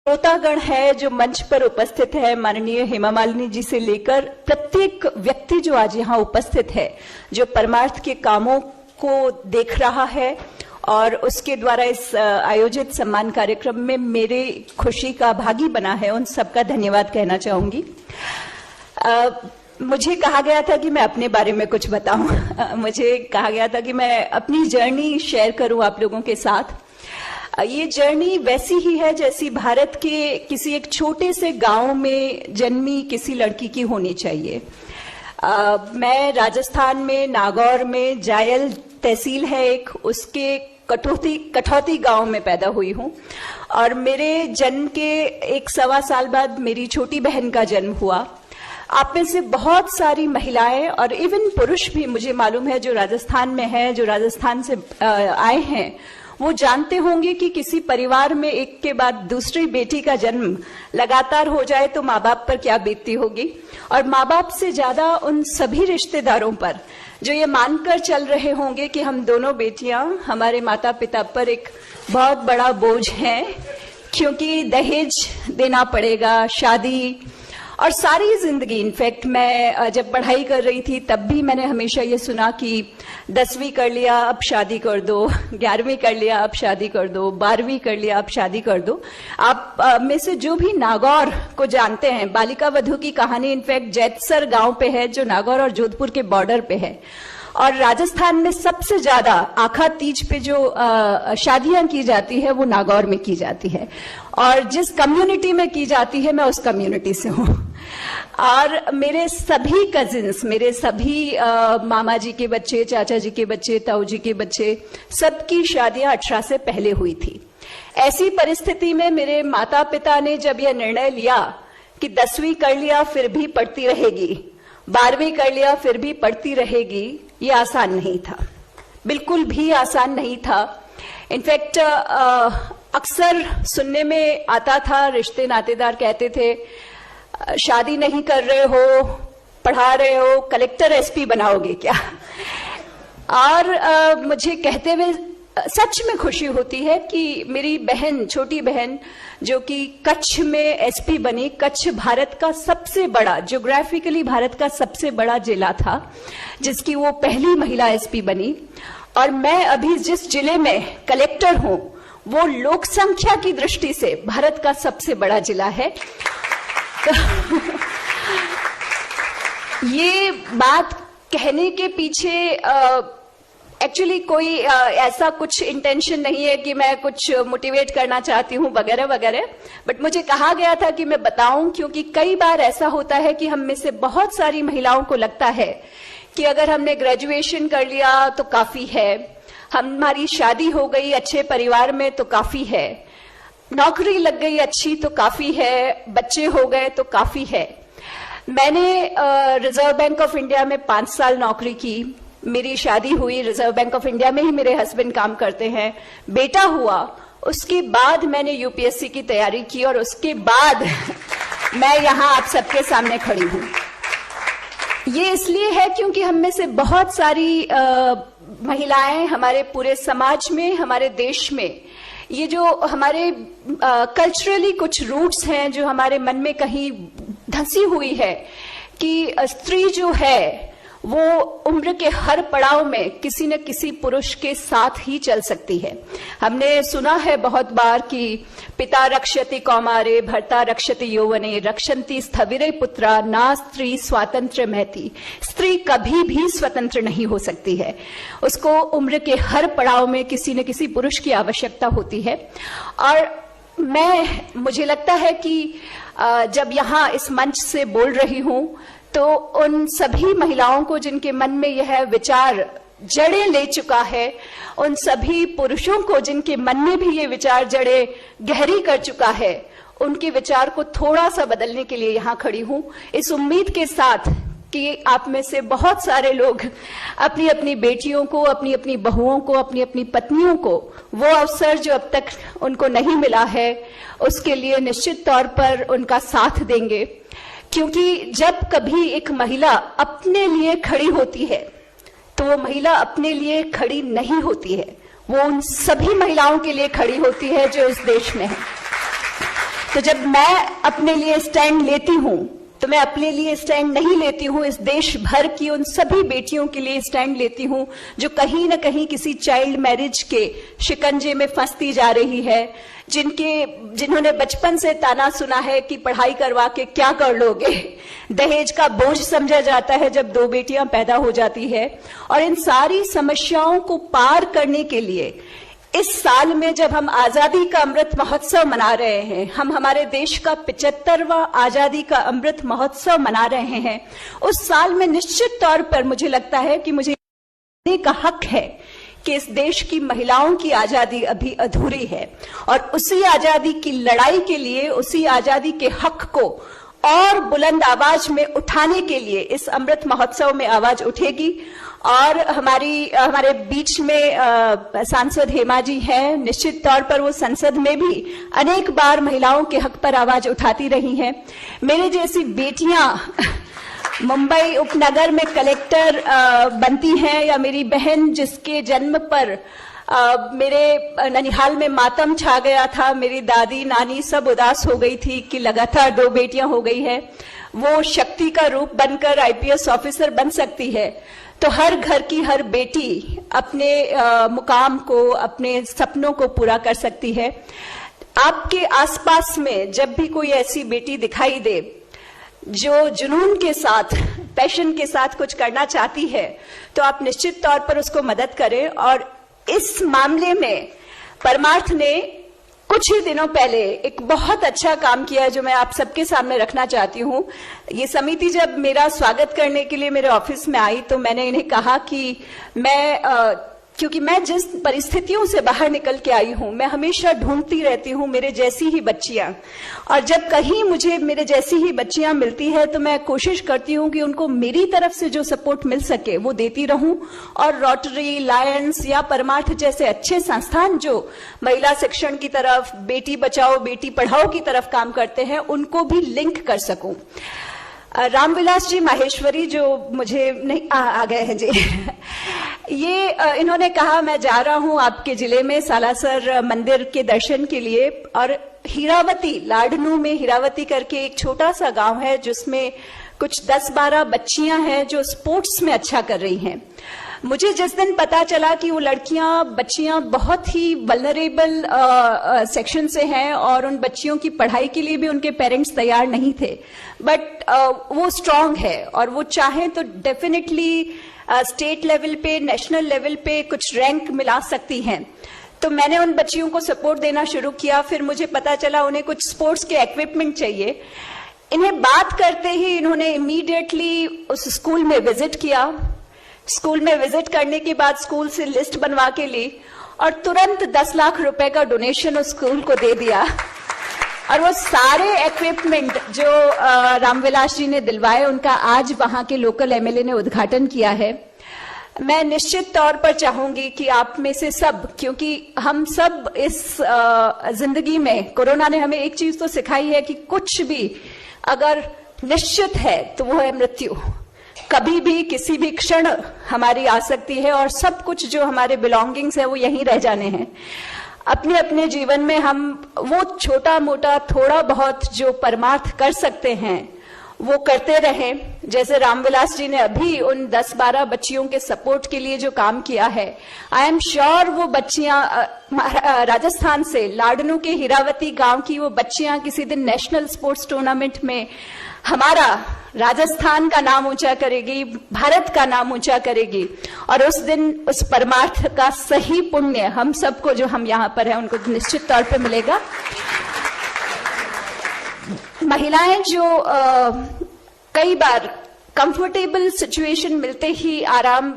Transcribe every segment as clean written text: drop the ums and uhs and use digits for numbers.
श्रोतागण है जो मंच पर उपस्थित है, माननीय हेमा मालिनी जी से लेकर प्रत्येक व्यक्ति जो आज यहाँ उपस्थित है, जो परमार्थ के कामों को देख रहा है और उसके द्वारा इस आयोजित सम्मान कार्यक्रम में मेरे खुशी का भागी बना है, उन सबका धन्यवाद कहना चाहूंगी। मुझे कहा गया था कि मैं अपने बारे में कुछ बताऊं। मुझे कहा गया था कि मैं अपनी जर्नी शेयर करूं आप लोगों के साथ। ये जर्नी वैसी ही है जैसी भारत के किसी एक छोटे से गांव में जन्मी किसी लड़की की होनी चाहिए। मैं राजस्थान में नागौर में जायल तहसील है एक, उसके कठौती गांव में पैदा हुई हूं और मेरे जन्म के 1-1.25 साल बाद मेरी छोटी बहन का जन्म हुआ। आप में से बहुत सारी महिलाएं और इवन पुरुष भी मुझे मालूम है जो राजस्थान में है, जो राजस्थान से आए हैं, वो जानते होंगे कि किसी परिवार में एक के बाद दूसरी बेटी का जन्म लगातार हो जाए तो माँ बाप पर क्या बीतती होगी, और माँ बाप से ज्यादा उन सभी रिश्तेदारों पर जो ये मानकर चल रहे होंगे कि हम दोनों बेटियां हमारे माता पिता पर एक बहुत बड़ा बोझ है, क्योंकि दहेज देना पड़ेगा, शादी और सारी जिंदगी। इनफैक्ट मैं जब पढ़ाई कर रही थी तब भी मैंने हमेशा ये सुना कि 10वीं कर लिया अब शादी कर दो, 11वीं कर लिया अब शादी कर दो, 12वीं कर लिया अब शादी कर दो। आप में से जो भी नागौर को जानते हैं, बालिका वधू की कहानी इनफैक्ट जैतसर गांव पे है जो नागौर और जोधपुर के बॉर्डर पे है। और राजस्थान में सबसे ज्यादा आखा तीज पे जो शादियां की जाती है वो नागौर में की जाती है, और जिस कम्युनिटी में की जाती है मैं उस कम्युनिटी से हूँ। और मेरे सभी कजिन्स, मेरे सभी मामा जी के बच्चे, चाचा जी के बच्चे, ताऊ जी के बच्चे, सबकी शादियां 18 से पहले हुई थी। ऐसी परिस्थिति में मेरे माता पिता ने जब यह निर्णय लिया कि 10वीं कर लिया फिर भी पढ़ती रहेगी, 12वीं कर लिया फिर भी पढ़ती रहेगी, ये आसान नहीं था, बिल्कुल भी आसान नहीं था। इनफैक्ट अक्सर सुनने में आता था, रिश्ते नातेदार कहते थे शादी नहीं कर रहे हो, पढ़ा रहे हो, कलेक्टर एसपी बनाओगे क्या। और मुझे कहते हुए सच में खुशी होती है कि मेरी बहन, छोटी बहन जो कि कच्छ में एसपी बनी, कच्छ भारत का सबसे बड़ा, ज्योग्राफिकली भारत का सबसे बड़ा जिला था, जिसकी वो पहली महिला एसपी बनी। और मैं अभी जिस जिले में कलेक्टर हूं वो लोक संख्या की दृष्टि से भारत का सबसे बड़ा जिला है। ये बात कहने के पीछे एक्चुअली कोई ऐसा कुछ इंटेंशन नहीं है कि मैं कुछ मोटिवेट करना चाहती हूँ वगैरह वगैरह, बट मुझे कहा गया था कि मैं बताऊं, क्योंकि कई बार ऐसा होता है कि हम में से बहुत सारी महिलाओं को लगता है कि अगर हमने ग्रेजुएशन कर लिया तो काफी है, हमारी शादी हो गई अच्छे परिवार में तो काफी है, नौकरी लग गई अच्छी तो काफी है, बच्चे हो गए तो काफी है। मैंने रिजर्व बैंक ऑफ इंडिया में 5 साल नौकरी की, मेरी शादी हुई, रिजर्व बैंक ऑफ इंडिया में ही मेरे हस्बैंड काम करते हैं, बेटा हुआ, उसके बाद मैंने यूपीएससी की तैयारी की और उसके बाद मैं यहाँ आप सबके सामने खड़ी हूँ। ये इसलिए है क्योंकि हम में से बहुत सारी महिलाएं हमारे पूरे समाज में, हमारे देश में, ये जो हमारे कल्चरली कुछ रूट्स हैं जो हमारे मन में कहीं धंसी हुई है कि स्त्री जो है वो उम्र के हर पड़ाव में किसी न किसी पुरुष के साथ ही चल सकती है। हमने सुना है बहुत बार कि पिता रक्षति कौमारे, भर्ता रक्षति यौवने, रक्षन्ति स्थविरे पुत्रा, ना स्त्री स्वातंत्र महति। स्त्री कभी भी स्वतंत्र नहीं हो सकती है, उसको उम्र के हर पड़ाव में किसी न किसी पुरुष की आवश्यकता होती है। और मुझे लगता है कि जब यहाँ इस मंच से बोल रही हूं तो उन सभी महिलाओं को जिनके मन में यह विचार जड़ें ले चुका है, उन सभी पुरुषों को जिनके मन में भी ये विचार जड़ें गहरी कर चुका है, उनके विचार को थोड़ा सा बदलने के लिए यहाँ खड़ी हूं, इस उम्मीद के साथ कि आप में से बहुत सारे लोग अपनी अपनी बेटियों को, अपनी अपनी बहुओं को, अपनी अपनी पत्नियों को वो अवसर जो अब तक उनको नहीं मिला है उसके लिए निश्चित तौर पर उनका साथ देंगे। क्योंकि जब कभी एक महिला अपने लिए खड़ी होती है तो वो महिला अपने लिए खड़ी नहीं होती है, वो उन सभी महिलाओं के लिए खड़ी होती है जो इस देश में है। तो जब मैं अपने लिए स्टैंड लेती हूं तो मैं अपने लिए स्टैंड नहीं लेती हूं, इस देश भर की उन सभी बेटियों के लिए स्टैंड लेती हूं जो कहीं ना कहीं किसी चाइल्ड मैरिज के शिकंजे में फंसती जा रही है, जिन्होंने बचपन से ताना सुना है कि पढ़ाई करवा के क्या कर लोगे, दहेज का बोझ समझा जाता है जब 2 बेटियां पैदा हो जाती है। और इन सारी समस्याओं को पार करने के लिए इस साल में जब हम आजादी का अमृत महोत्सव मना रहे हैं, हम हमारे देश का 75वां आजादी का अमृत महोत्सव मना रहे हैं, उस साल में निश्चित तौर पर मुझे लगता है कि मुझे का हक है कि इस देश की महिलाओं की आजादी अभी अधूरी है और उसी आजादी की लड़ाई के लिए, उसी आजादी के हक को और बुलंद आवाज में उठाने के लिए इस अमृत महोत्सव में आवाज उठेगी। और हमारे बीच में सांसद हेमा जी हैं, निश्चित तौर पर वो संसद में भी अनेक बार महिलाओं के हक पर आवाज उठाती रही हैं। मेरे जैसी बेटियां मुंबई उपनगर में कलेक्टर बनती हैं, या मेरी बहन जिसके जन्म पर मेरे ननिहाल में मातम छा गया था, मेरी दादी नानी सब उदास हो गई थी कि लगातार 2 बेटियां हो गई है, वो शक्ति का रूप बनकर आईपीएस ऑफिसर बन सकती है। तो हर घर की हर बेटी अपने मुकाम को, अपने सपनों को पूरा कर सकती है। आपके आसपास में जब भी कोई ऐसी बेटी दिखाई दे जो जुनून के साथ, पैशन के साथ कुछ करना चाहती है, तो आप निश्चित तौर पर उसको मदद करें। और इस मामले में परमार्थ ने कुछ ही दिनों पहले एक बहुत अच्छा काम किया है जो मैं आप सबके सामने रखना चाहती हूं। ये समिति जब मेरा स्वागत करने के लिए मेरे ऑफिस में आई तो मैंने इन्हें कहा कि क्योंकि मैं जिस परिस्थितियों से बाहर निकल के आई हूं, मैं हमेशा ढूंढती रहती हूं मेरे जैसी ही बच्चियां, और जब कहीं मुझे मेरे जैसी ही बच्चियां मिलती है तो मैं कोशिश करती हूं कि उनको मेरी तरफ से जो सपोर्ट मिल सके वो देती रहूं। और रोटरी, लायंस या परमार्थ जैसे अच्छे संस्थान जो महिला शिक्षण की तरफ, बेटी बचाओ बेटी पढ़ाओ की तरफ काम करते हैं, उनको भी लिंक कर सकूं। रामविलास जी माहेश्वरी जो मुझे नहीं आ गए हैं जी ये इन्होंने कहा मैं जा रहा हूं आपके जिले में सालासर मंदिर के दर्शन के लिए, और हीरावती, लाडनू में हीरावती करके एक छोटा सा गांव है जिसमें कुछ 10-12 बच्चियां हैं जो स्पोर्ट्स में अच्छा कर रही हैं। मुझे जिस दिन पता चला कि वो बच्चियां बहुत ही वल्नरेबल सेक्शन से हैं और उन बच्चियों की पढ़ाई के लिए भी उनके पेरेंट्स तैयार नहीं थे, बट वो स्ट्रांग है और वो चाहें तो डेफिनेटली स्टेट लेवल पे, नेशनल लेवल पे कुछ रैंक मिला सकती हैं। तो मैंने उन बच्चियों को सपोर्ट देना शुरू किया। फिर मुझे पता चला उन्हें कुछ स्पोर्ट्स के इक्विपमेंट चाहिए। इन्हें बात करते ही इन्होंने इमीडिएटली उस स्कूल में विजिट किया। स्कूल में विजिट करने के बाद स्कूल से लिस्ट बनवा के ली और तुरंत 10 लाख रुपए का डोनेशन उस स्कूल को दे दिया। और वो सारे इक्विपमेंट जो रामविलास जी ने दिलवाए, उनका आज वहां के लोकल एमएलए ने उद्घाटन किया है। मैं निश्चित तौर पर चाहूंगी कि आप में से सब, क्योंकि हम सब इस जिंदगी में, कोरोना ने हमें एक चीज तो सिखाई है कि कुछ भी अगर निश्चित है तो वो है मृत्यु। कभी भी किसी भी क्षण हमारी आ सकती है और सब कुछ जो हमारे बिलोंगिंग्स है वो यहीं रह जाने हैं। अपने अपने जीवन में हम वो छोटा मोटा थोड़ा बहुत जो परमार्थ कर सकते हैं वो करते रहें। जैसे रामविलास जी ने अभी उन 10-12 बच्चियों के सपोर्ट के लिए जो काम किया है, आई एम श्योर वो बच्चियां राजस्थान से, लाडनू के हीरावती गांव की वो बच्चियां किसी दिन नेशनल स्पोर्ट्स टूर्नामेंट में हमारा राजस्थान का नाम ऊंचा करेगी, भारत का नाम ऊंचा करेगी। और उस दिन उस परमार्थ का सही पुण्य हम सबको, जो हम यहाँ पर हैं, उनको निश्चित तौर पे मिलेगा। महिलाएं जो कई बार कंफर्टेबल सिचुएशन मिलते ही आराम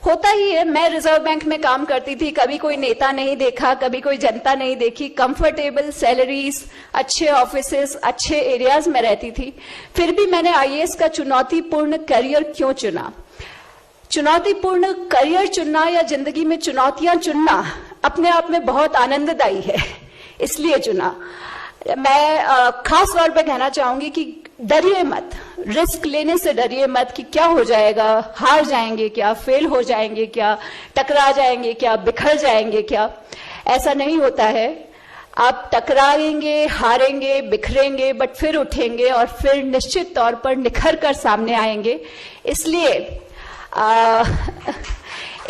होता ही है। मैं रिजर्व बैंक में काम करती थी, कभी कोई नेता नहीं देखा, कभी कोई जनता नहीं देखी, कंफर्टेबल सैलरीज, अच्छे ऑफिसेस, अच्छे एरियाज में रहती थी। फिर भी मैंने आईएएस का चुनौतीपूर्ण करियर क्यों चुना? चुनौतीपूर्ण करियर चुनना या जिंदगी में चुनौतियां चुनना अपने आप में बहुत आनंददायी है, इसलिए चुना। मैं खास तौर पे कहना चाहूंगी कि डरिए मत, रिस्क लेने से डरिए मत कि क्या हो जाएगा, हार जाएंगे क्या, फेल हो जाएंगे क्या, टकरा जाएंगे क्या, बिखर जाएंगे क्या। ऐसा नहीं होता है। आप टकराएंगे, हारेंगे, बिखरेंगे, बट फिर उठेंगे और फिर निश्चित तौर पर निखर कर सामने आएंगे। इसलिए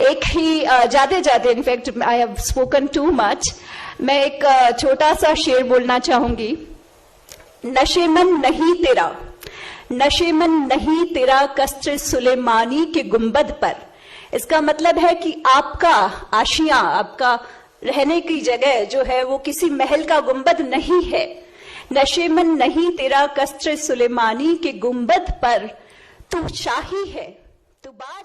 एक ही जाते in fact I have spoken too much, मैं एक छोटा सा शेर बोलना चाहूंगी। नशेमन नहीं तेरा, नशेमन नहीं तेरा कस्र सुलेमानी के गुंबद पर। इसका मतलब है कि आपका आशियां, आपका रहने की जगह जो है वो किसी महल का गुंबद नहीं है। नशेमन नहीं तेरा कस्र सुलेमानी के गुंबद पर, तू शाही है, तू बाज